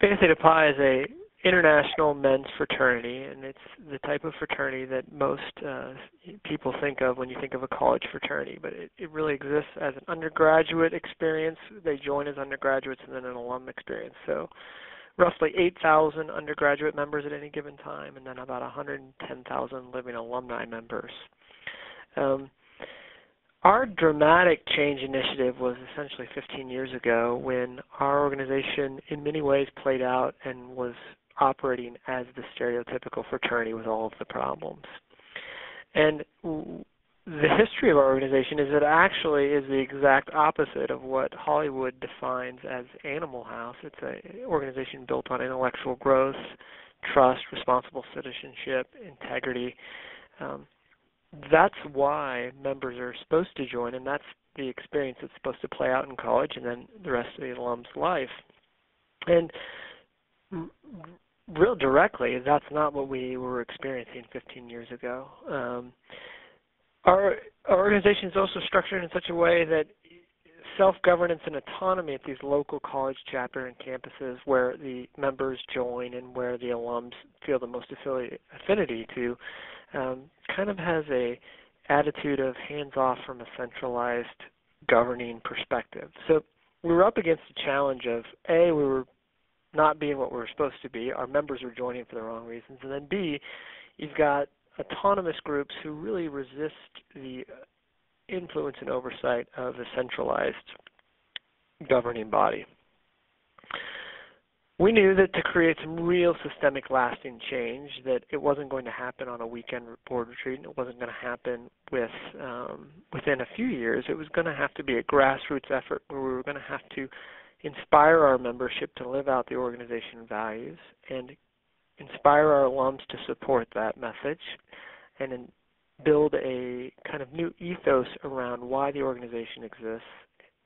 Beta Theta Pi is a international men's fraternity, and it's the type of fraternity that most people think of when you think of a college fraternity, but it really exists as an undergraduate experience. They join as undergraduates and then an alum experience. So roughly 8,000 undergraduate members at any given time, and then about 110,000 living alumni members. Our dramatic change initiative was essentially 15 years ago when our organization in many ways played out and was operating as the stereotypical fraternity with all of the problems. And the history of our organization is that it actually is the exact opposite of what Hollywood defines as Animal House. It's an organization built on intellectual growth, trust, responsible citizenship, integrity. That's why members are supposed to join, and that's the experience that's supposed to play out in college and then the rest of the alum's life. And real directly, that's not what we were experiencing 15 years ago. Our organization is also structured in such a way that self-governance and autonomy at these local college chapter and campuses where the members join and where the alums feel the most affinity to kind of has a attitude of hands-off from a centralized governing perspective. So we were up against the challenge of, A, we were not being what we were supposed to be. Our members were joining for the wrong reasons. And then B, you've got autonomous groups who really resist the influence and oversight of a centralized governing body. We knew that to create some real systemic lasting change, that it wasn't going to happen on a weekend board retreat, and it wasn't going to happen within a few years. It was going to have to be a grassroots effort where we were going to have to inspire our membership to live out the organization values and inspire our alums to support that message and build a kind of new ethos around why the organization exists,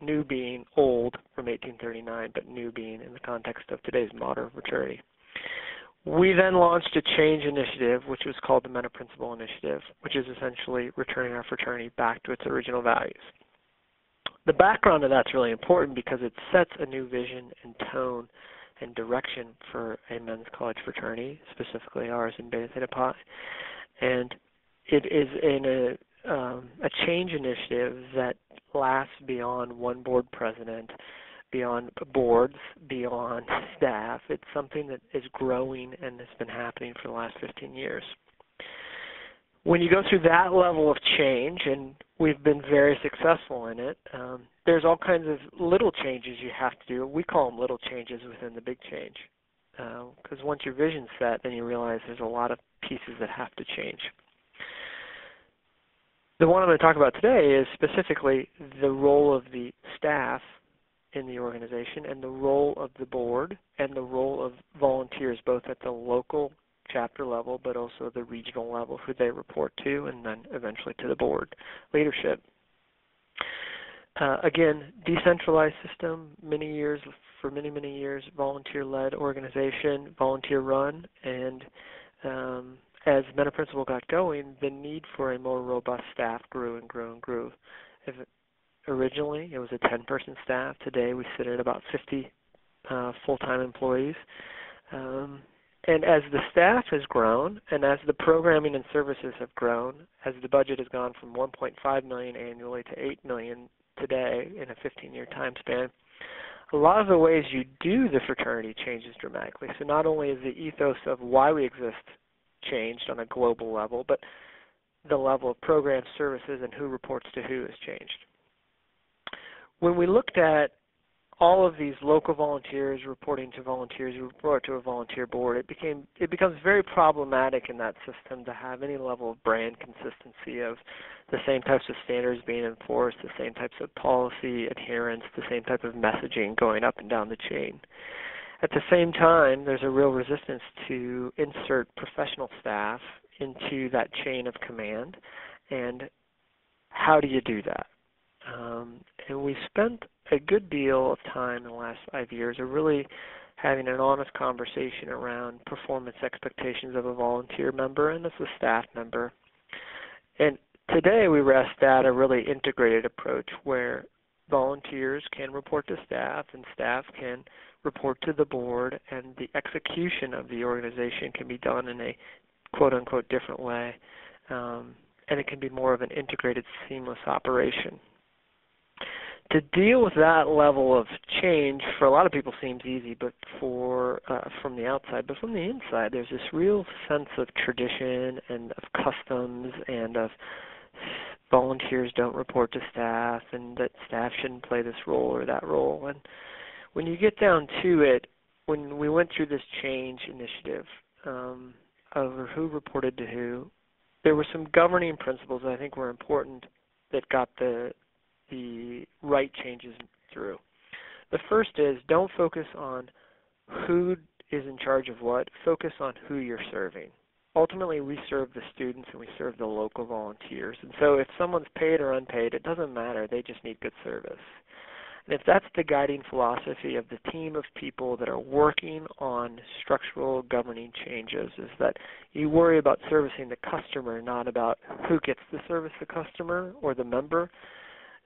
new being old from 1839, but new being in the context of today's modern fraternity. We then launched a change initiative, which was called the Meta Principle Initiative, which is essentially returning our fraternity back to its original values. The background of that's really important because it sets a new vision and tone and direction for a men's college fraternity, specifically ours in Beta Theta Pi. And it is in a change initiative that lasts beyond one board president, beyond boards, beyond staff. It's something that is growing and has been happening for the last 15 years. When you go through that level of change, and we've been very successful in it, there's all kinds of little changes you have to do. We call them little changes within the big change. Because once your vision's set, then you realize there's a lot of pieces that have to change. The one I'm going to talk about today is specifically the role of the staff in the organization and the role of the board and the role of volunteers both at the local chapter level but also the regional level who they report to and then eventually to the board leadership. Again, decentralized system, for many years, volunteer-led organization, volunteer-run, and as Meta Principle got going, the need for a more robust staff grew and grew and grew. Originally, it was a 10-person staff. Today, we sit at about 50 full-time employees. And as the staff has grown, and as the programming and services have grown, as the budget has gone from $1.5 million annually to $8 million today in a 15-year time span, a lot of the ways you do the fraternity changes dramatically. So not only is the ethos of why we exist changed on a global level, but the level of program services and who reports to who has changed. When we looked at all of these local volunteers reporting to volunteers who report to a volunteer board, it becomes very problematic in that system to have any level of brand consistency of the same types of standards being enforced, the same types of policy adherence, the same type of messaging going up and down the chain. At the same time, there's a real resistance to insert professional staff into that chain of command, and how do you do that? And we spent a good deal of time in the last 5 years of really having an honest conversation around performance expectations of a volunteer member and as a staff member. And today we rest at a really integrated approach where volunteers can report to staff and staff can report to the board, and the execution of the organization can be done in a quote-unquote different way, and it can be more of an integrated, seamless operation. To deal with that level of change, for a lot of people seems easy, but from the outside, but from the inside, there's this real sense of tradition and of customs and of volunteers don't report to staff and that staff shouldn't play this role or that role. And when you get down to it, when we went through this change initiative over who reported to who, there were some governing principles that I think were important that got the right changes through. The first is don't focus on who is in charge of what, focus on who you're serving. Ultimately, we serve the students and we serve the local volunteers. And so if someone's paid or unpaid, it doesn't matter. They just need good service. And if that's the guiding philosophy of the team of people that are working on structural governing changes, is that you worry about servicing the customer, not about who gets to service the customer or the member,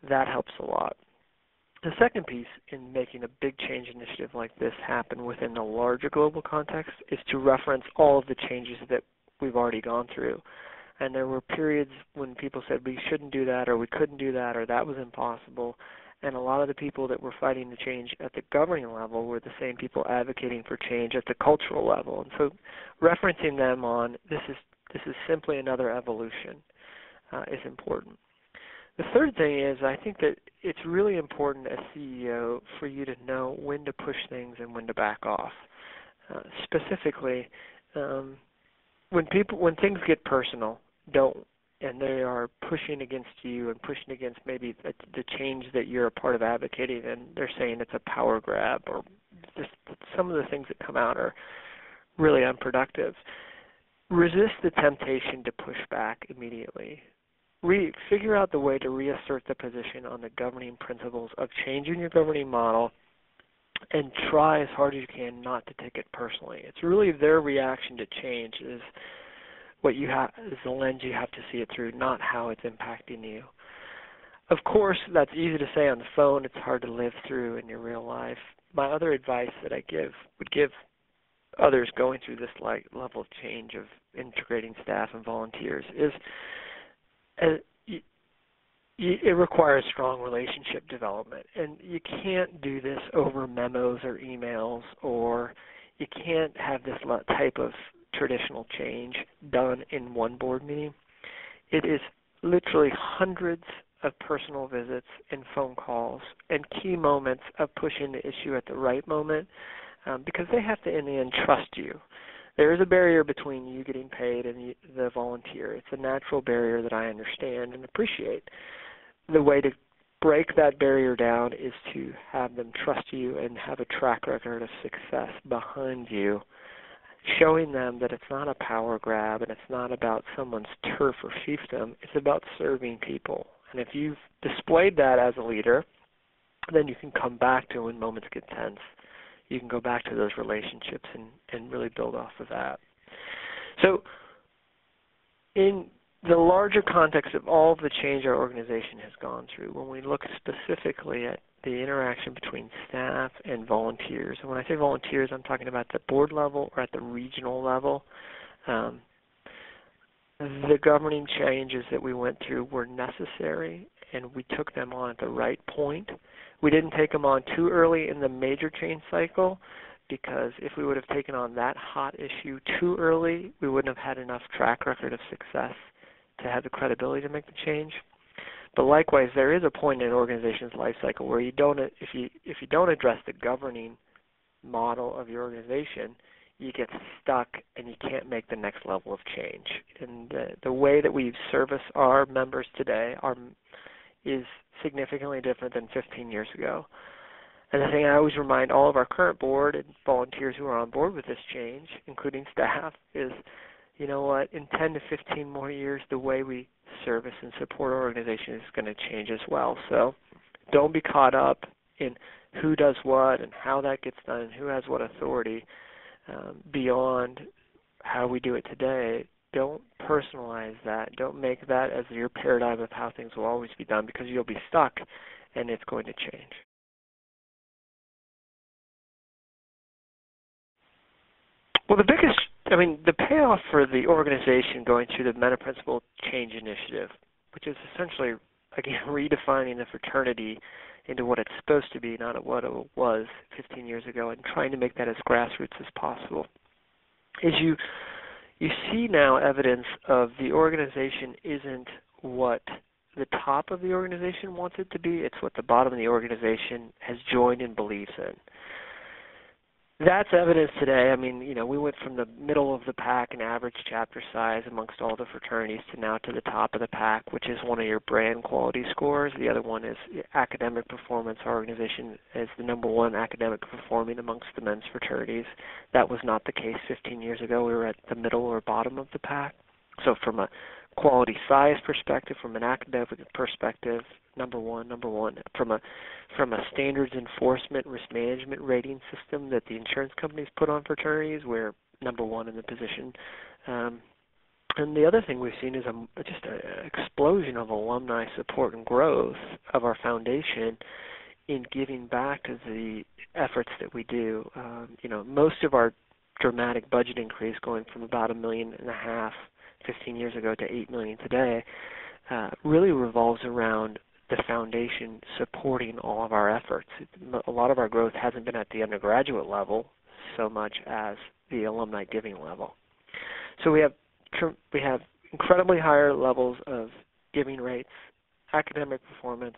that helps a lot. The second piece in making a big change initiative like this happen within the larger global context is to reference all of the changes that we've already gone through. And there were periods when people said we shouldn't do that or we couldn't do that or that was impossible. And a lot of the people that were fighting the change at the governing level were the same people advocating for change at the cultural level. And so referencing them on this is simply another evolution is important. The third thing is I think that it's really important as CEO for you to know when to push things and when to back off. Specifically, when things get personal, and they are pushing against you and pushing against maybe the change that you're a part of advocating, and they're saying it's a power grab, or just some of the things that come out are really unproductive. Resist the temptation to push back immediately. Figure out the way to reassert the position on the governing principles of changing your governing model, and try as hard as you can not to take it personally. It's really their reaction to change is what you have, is the lens you have to see it through, not how it's impacting you. Of course, that's easy to say on the phone. It's hard to live through in your real life. My other advice that I would give others going through this level of change of integrating staff and volunteers is it requires strong relationship development, and you can't do this over memos or emails, or you can't have this type of traditional change done in one board meeting. It is literally hundreds of personal visits and phone calls and key moments of pushing the issue at the right moment, because they have to, in the end, trust you. There is a barrier between you getting paid and the volunteer. It's a natural barrier that I understand and appreciate. The way to break that barrier down is to have them trust you and have a track record of success behind you, showing them that it's not a power grab and it's not about someone's turf or fiefdom. It's about serving people. And if you've displayed that as a leader, then you can come back to when moments get tense. You can go back to those relationships and really build off of that. So in the larger context of all of the change our organization has gone through, when we look specifically at the interaction between staff and volunteers, and when I say volunteers, I'm talking about the board level or at the regional level, the governing changes that we went through were necessary, and we took them on at the right point. We didn't take them on too early in the major change cycle, because if we would have taken on that hot issue too early, we wouldn't have had enough track record of success to have the credibility to make the change. But likewise, there is a point in an organization's life cycle where you don't, if you don't address the governing model of your organization, you get stuck and you can't make the next level of change. And the way that we service our members today is significantly different than 15 years ago. And the thing I always remind all of our current board and volunteers who are on board with this change, including staff, is, you know what, in 10 to 15 more years, the way we service and support our organization is going to change as well. So don't be caught up in who does what and how that gets done and who has what authority beyond how we do it today. Don't personalize that. Don't make that as your paradigm of how things will always be done, because you'll be stuck and it's going to change. Well, the payoff for the organization going through the Meta Principle Change Initiative, which is essentially, again, redefining the fraternity into what it's supposed to be, not what it was 15 years ago, and trying to make that as grassroots as possible, is you see now evidence of the organization isn't what the top of the organization wants it to be, it's what the bottom of the organization has joined and believes in. That's evidence today. I mean, we went from the middle of the pack in average chapter size amongst all the fraternities to now to the top of the pack, which is one of your brand quality scores. The other one is academic performance. Our organization is the number one academic performing amongst the men's fraternities. That was not the case 15 years ago. We were at the middle or bottom of the pack. So from a quality size perspective, from an academic perspective, number one. From a standards enforcement risk management rating system that the insurance companies put on fraternities, we're number one in the position. And the other thing we've seen is just an explosion of alumni support and growth of our foundation in giving back to the efforts that we do. Most of our dramatic budget increase, going from about $1.5 million 15 years ago to $8 million today, really revolves around the foundation supporting all of our efforts. A lot of our growth hasn't been at the undergraduate level so much as the alumni giving level. So we have incredibly higher levels of giving rates, academic performance,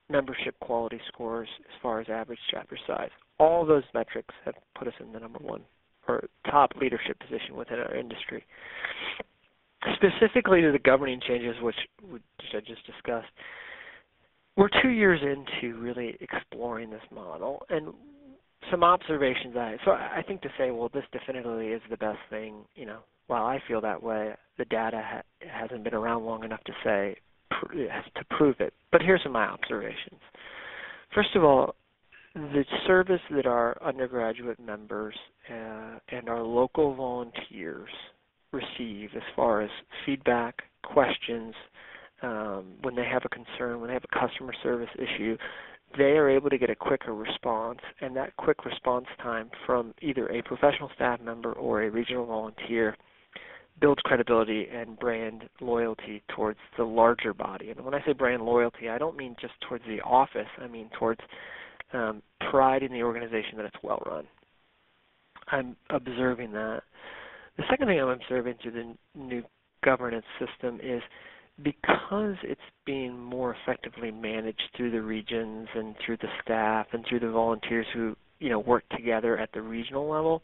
membership quality scores as far as average chapter size. All those metrics have put us in the number one or top leadership position within our industry. Specifically to the governing changes, which I just discussed, we're 2 years into really exploring this model, and some observations I think to say, well, this definitively is the best thing, while I feel that way, the data hasn't been around long enough to say, to prove it. But here's some of my observations. First of all, the service that our undergraduate members and our local volunteers receive as far as feedback, questions, when they have a concern, when they have a customer service issue, they are able to get a quicker response, and that quick response time from either a professional staff member or a regional volunteer builds credibility and brand loyalty towards the larger body. And when I say brand loyalty, I don't mean just towards the office. I mean towards pride in the organization that it's well run. I'm observing that. The second thing I'm observing through the new governance system is because it's being more effectively managed through the regions and through the staff and through the volunteers who work together at the regional level,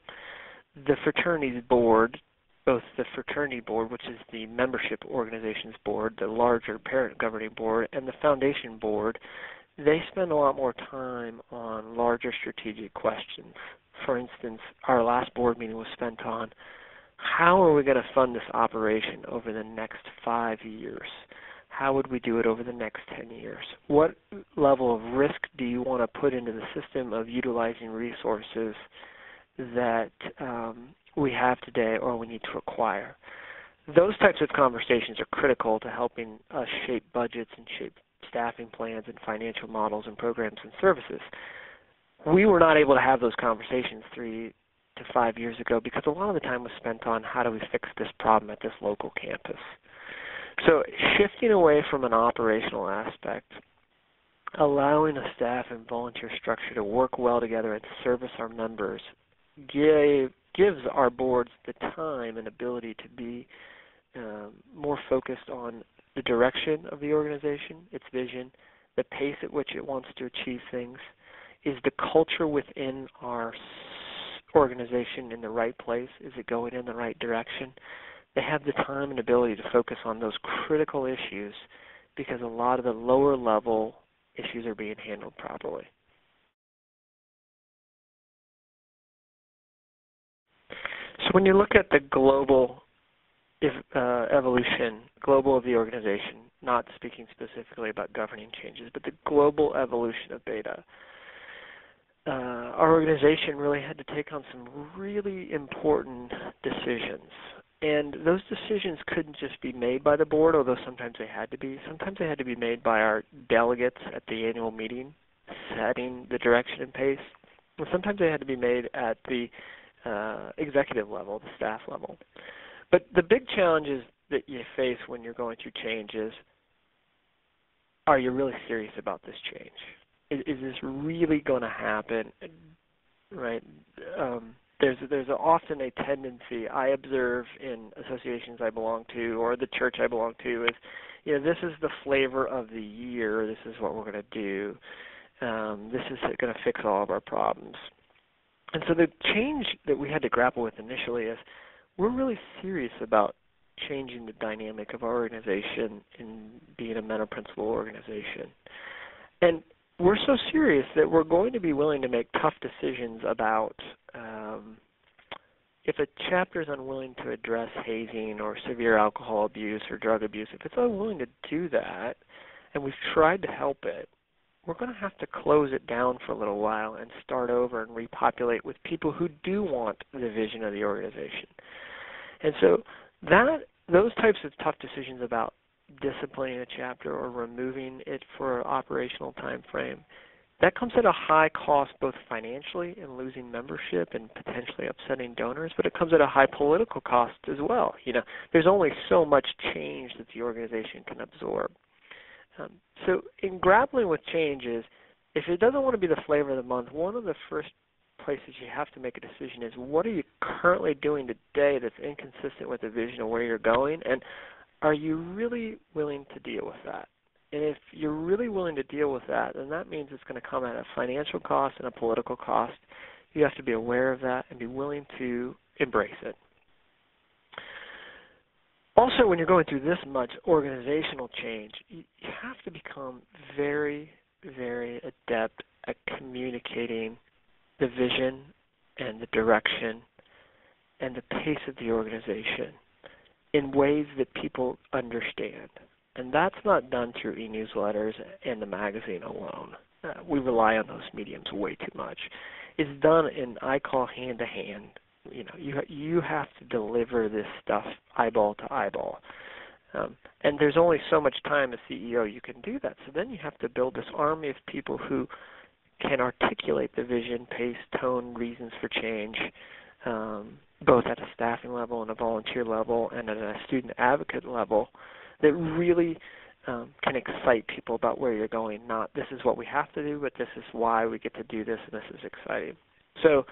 the fraternities board, both the fraternity board, which is the membership organizations board, the larger parent governing board, and the foundation board, they spend a lot more time on larger strategic questions. For instance, our last board meeting was spent on how are we going to fund this operation over the next 5 years? How would we do it over the next 10 years? What level of risk do you want to put into the system of utilizing resources that we have today or we need to acquire? Those types of conversations are critical to helping us shape budgets and shape staffing plans and financial models and programs and services. We were not able to have those conversations 3 to 5 years ago because a lot of the time was spent on how do we fix this problem at this local campus. So shifting away from an operational aspect, allowing a staff and volunteer structure to work well together and service our members gives our boards the time and ability to be more focused on the direction of the organization, its vision, the pace at which it wants to achieve things. Is the culture within our organization in the right place? Is it going in the right direction? They have the time and ability to focus on those critical issues because a lot of the lower level issues are being handled properly. So when you look at the global evolution, global of the organization, not speaking specifically about governing changes, but the global evolution of Beta, our organization really had to take on some really important decisions. And those decisions couldn't just be made by the board, although sometimes they had to be. Sometimes they had to be made by our delegates at the annual meeting, setting the direction and pace. And sometimes they had to be made at the executive level, the staff level. But the big challenges that you face when you're going through change is, are you really serious about this change? Is this really going to happen? Right? There's often a tendency I observe in associations I belong to or the church I belong to is, this is the flavor of the year. This is what we're going to do. This is going to fix all of our problems. And so the change that we had to grapple with initially is we're really serious about changing the dynamic of our organization in being a mentor principal organization. And we're so serious that we're going to be willing to make tough decisions about if a chapter is unwilling to address hazing or severe alcohol abuse or drug abuse, if it's unwilling to do that and we've tried to help it, we're going to have to close it down for a little while and start over and repopulate with people who do want the vision of the organization. And so those types of tough decisions about disciplining a chapter or removing it for an operational time frame, that comes at a high cost both financially in losing membership and potentially upsetting donors, but it comes at a high political cost as well. There's only so much change that the organization can absorb. So in grappling with changes, if it doesn't want to be the flavor of the month, one of the first places you have to make a decision is, what are you currently doing today that's inconsistent with the vision of where you're going, and are you really willing to deal with that? And if you're really willing to deal with that, then that means it's going to come at a financial cost and a political cost. You have to be aware of that and be willing to embrace it. Also, when you're going through this much organizational change, you have to become very, very adept at communicating the vision and the direction and the pace of the organization in ways that people understand. And that's not done through e-newsletters and the magazine alone. We rely on those mediums way too much. It's done in, I call, hand-to-hand. You have to deliver this stuff eyeball to eyeball. And there's only so much time as CEO you can do that. So then you have to build this army of people who can articulate the vision, pace, tone, reasons for change, both at a staffing level and a volunteer level and at a student advocate level, that really can excite people about where you're going, not this is what we have to do, but this is why we get to do this, and this is exciting. So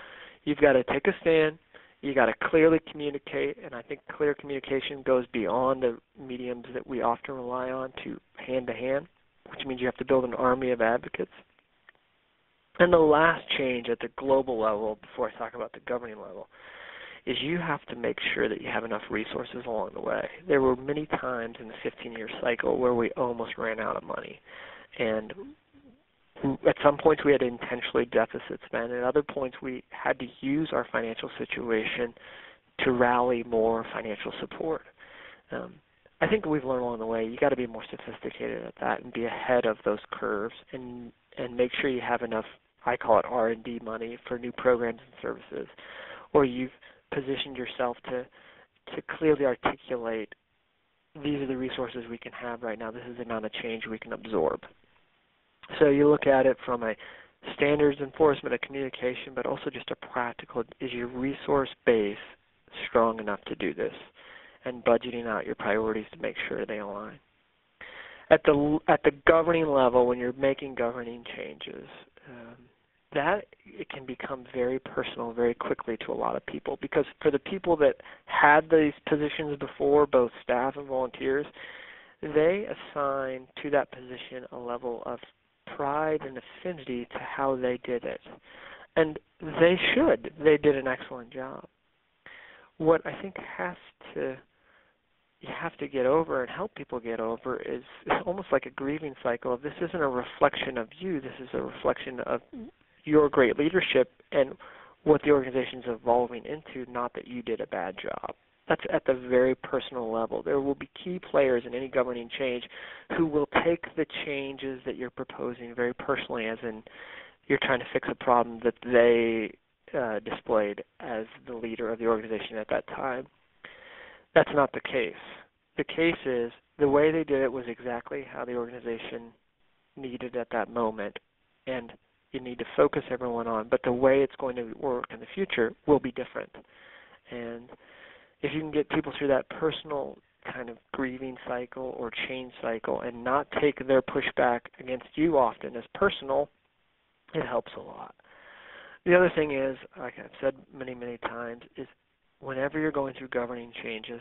you've got to take a stand. You've got to clearly communicate, and I think clear communication goes beyond the mediums that we often rely on to hand-to-hand, which means you have to build an army of advocates. And the last change at the global level, before I talk about the governing level, is you have to make sure that you have enough resources along the way. There were many times in the 15-year cycle where we almost ran out of money. And at some points we had to intentionally deficit spend. At other points we had to use our financial situation to rally more financial support. I think we've learned along the way you got to be more sophisticated at that and be ahead of those curves and make sure you have enough, I call it R&D money, for new programs and services, or you've positioned yourself to clearly articulate, these are the resources we can have right now, this is the amount of change we can absorb. So you look at it from a standards enforcement, a communication, but also just a practical, is your resource base strong enough to do this? And budgeting out your priorities to make sure they align. At the governing level, when you're making governing changes, that it can become very personal very quickly to a lot of people, because for the people that had these positions before, both staff and volunteers, they assign to that position a level of pride and affinity to how they did it. And they should. They did an excellent job. What I think you have to get over and help people get over is almost like a grieving cycle of, this isn't a reflection of you, this is a reflection of your great leadership and what the organization is evolving into, not that you did a bad job. That's at the very personal level. There will be key players in any governing change who will take the changes that you're proposing very personally, as in you're trying to fix a problem that they displayed as the leader of the organization at that time. That's not the case. The case is the way they did it was exactly how the organization needed at that moment, and you need to focus everyone on, but the way it's going to work in the future will be different. And if you can get people through that personal kind of grieving cycle or change cycle and not take their pushback against you often as personal, it helps a lot. The other thing is, like I've said many, many times, is whenever you're going through governing changes,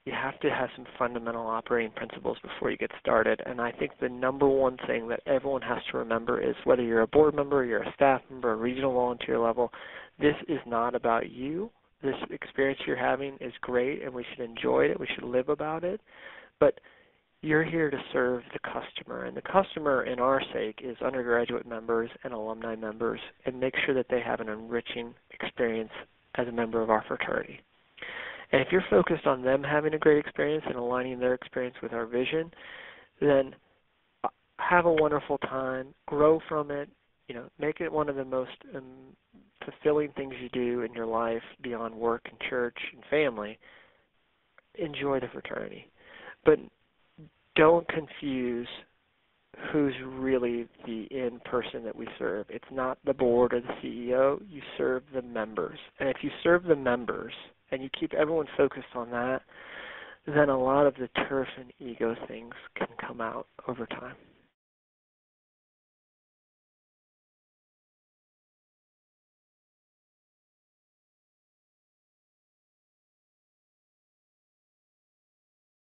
you have to have some fundamental operating principles before you get started. And I think the number one thing that everyone has to remember is whether you're a board member, you're a staff member, a regional volunteer level, this is not about you. This experience you're having is great, and we should enjoy it. We should live about it. But you're here to serve the customer, and the customer, in our sake, is undergraduate members and alumni members, and make sure that they have an enriching experience as a member of our fraternity. And if you're focused on them having a great experience and aligning their experience with our vision, then have a wonderful time, grow from it, make it one of the most fulfilling things you do in your life beyond work and church and family. Enjoy the fraternity. But don't confuse who's really the end person that we serve. It's not the board or the CEO. You serve the members. And if you serve the members and you keep everyone focused on that, then a lot of the turf and ego things can come out over time.